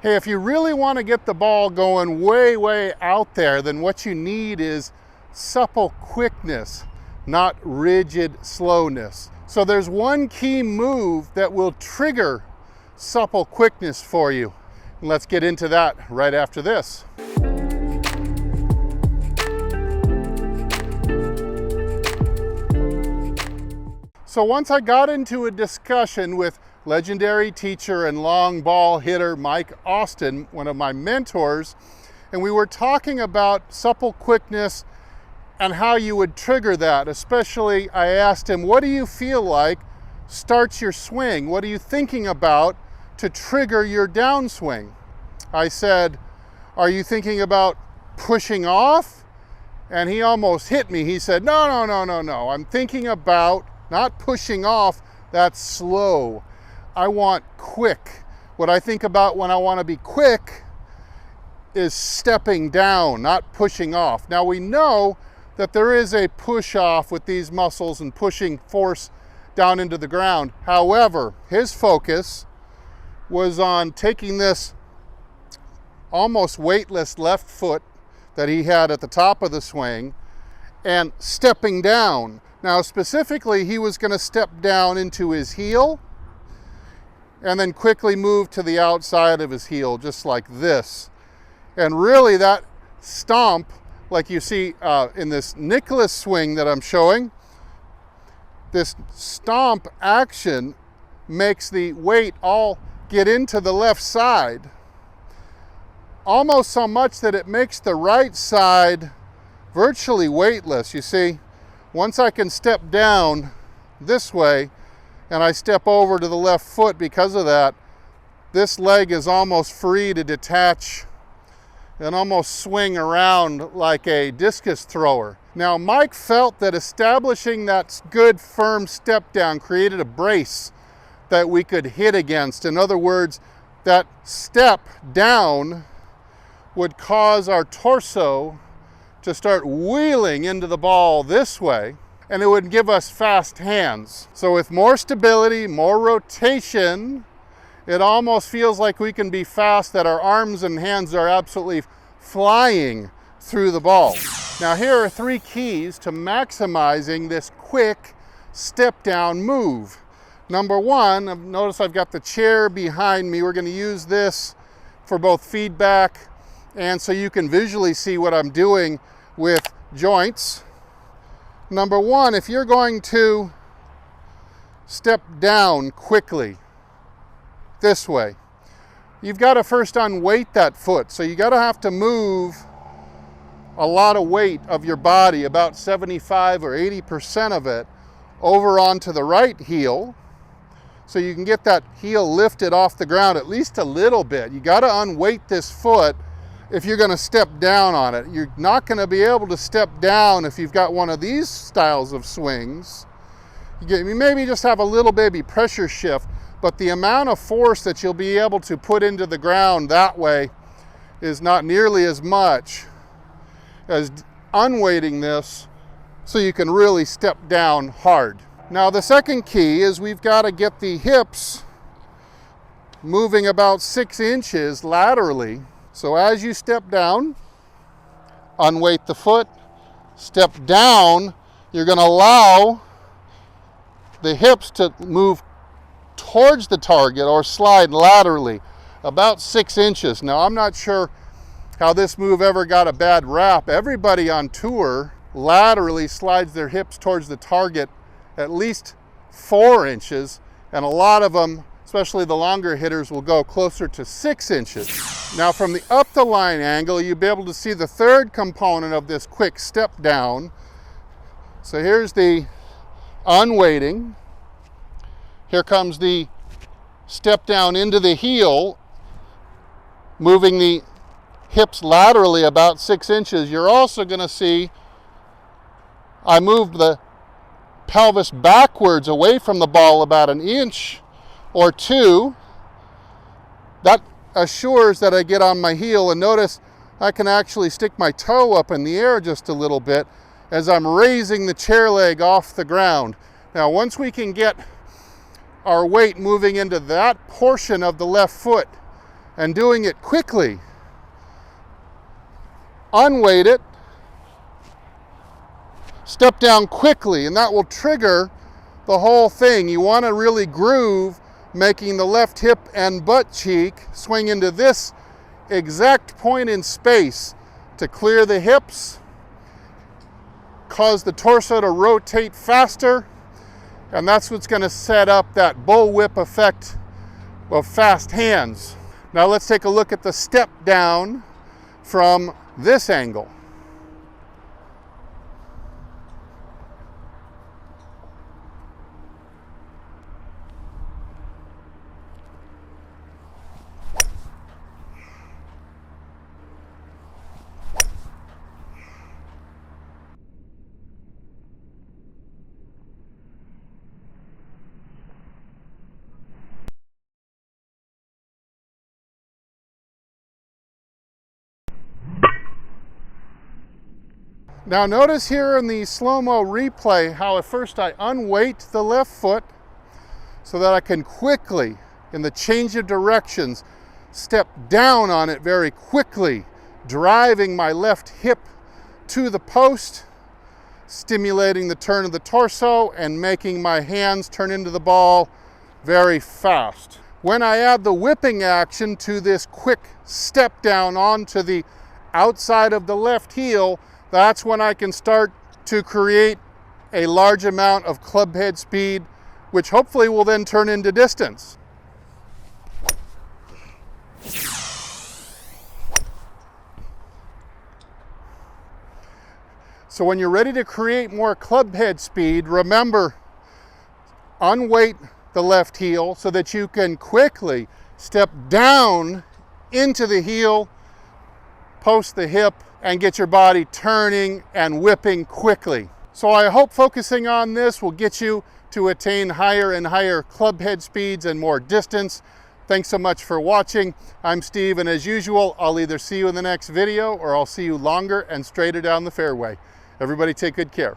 Hey, if you really want to get the ball going way out there, then what you need is supple quickness, not rigid slowness. So there's one key move that will trigger supple quickness for you. And let's get into that right after this. So once I got into a discussion with legendary teacher and long ball hitter Mike Austin, one of my mentors, and we were talking about supple quickness and how you would trigger that. Especially, I asked him, what do you feel like starts your swing? What are you thinking about to trigger your downswing? I said, are you thinking about pushing off? And he almost hit me. He said, no. I'm thinking about not pushing off, that's slow. I want quick. What I think about when I want to be quick is stepping down, not pushing off. Now we know that there is a push off with these muscles and pushing force down into the ground. However, his focus was on taking this almost weightless left foot that he had at the top of the swing and stepping down. Now specifically, he was going to step down into his heel and then quickly move to the outside of his heel, just like this. And really that stomp, like you see in this Nicholas swing that I'm showing, this stomp action makes the weight all get into the left side, almost so much that it makes the right side virtually weightless. You see, once I can step down this way and I step over to the left foot because of that, this leg is almost free to detach and almost swing around like a discus thrower. Now, Mike felt that establishing that good firm step down created a brace that we could hit against. In other words, that step down would cause our torso to start wheeling into the ball this way, and it would give us fast hands. So with more stability, more rotation, it almost feels like we can be fast, that our arms and hands are absolutely flying through the ball. Now here are 3 keys to maximizing this quick step down move. Number 1, notice I've got the chair behind me. We're going to use this for both feedback and so you can visually see what I'm doing with joints. Number 1, if you're going to step down quickly this way, you've got to first unweight that foot. So you got to have to move a lot of weight of your body, about 75 or 80% of it, over onto the right heel. So you can get that heel lifted off the ground at least a little bit. You got to unweight this foot if you're going to step down on it. You're not going to be able to step down if you've got one of these styles of swings. You maybe just have a little baby pressure shift, but the amount of force that you'll be able to put into the ground that way is not nearly as much as unweighting this so you can really step down hard. Now the second key is we've got to get the hips moving about 6 inches laterally. So as you step down, unweight the foot, step down, you're going to allow the hips to move towards the target or slide laterally about 6 inches. Now I'm not sure how this move ever got a bad rap. Everybody on tour laterally slides their hips towards the target at least 4 inches, and a lot of them, especially the longer hitters, will go closer to 6 inches. Now from the up the line angle, you'll be able to see the third component of this quick step down. So here's the unweighting. Here comes the step down into the heel, moving the hips laterally about 6 inches. You're also going to see I moved the pelvis backwards away from the ball about 1 inch or 2. That assures that I get on my heel, and notice I can actually stick my toe up in the air just a little bit as I'm raising the chair leg off the ground. Now once we can get our weight moving into that portion of the left foot and doing it quickly. Unweight it, step down quickly, and that will trigger the whole thing. You want to really groove, making the left hip and butt cheek swing into this exact point in space to clear the hips, cause the torso to rotate faster, and that's what's going to set up that bullwhip effect of fast hands. Now let's take a look at the step down from this angle. Now notice here in the slow-mo replay how at first I unweight the left foot so that I can quickly, in the change of directions, step down on it very quickly, driving my left hip to the post, stimulating the turn of the torso and making my hands turn into the ball very fast. When I add the whipping action to this quick step down onto the outside of the left heel, that's when I can start to create a large amount of club head speed, which hopefully will then turn into distance. So when you're ready to create more club head speed, remember, unweight the left heel so that you can quickly step down into the heel, post the hip, and get your body turning and whipping quickly. So I hope focusing on this will get you to attain higher and higher club head speeds and more distance. Thanks so much for watching. I'm Steve, and as usual, I'll either see you in the next video or I'll see you longer and straighter down the fairway. Everybody take good care.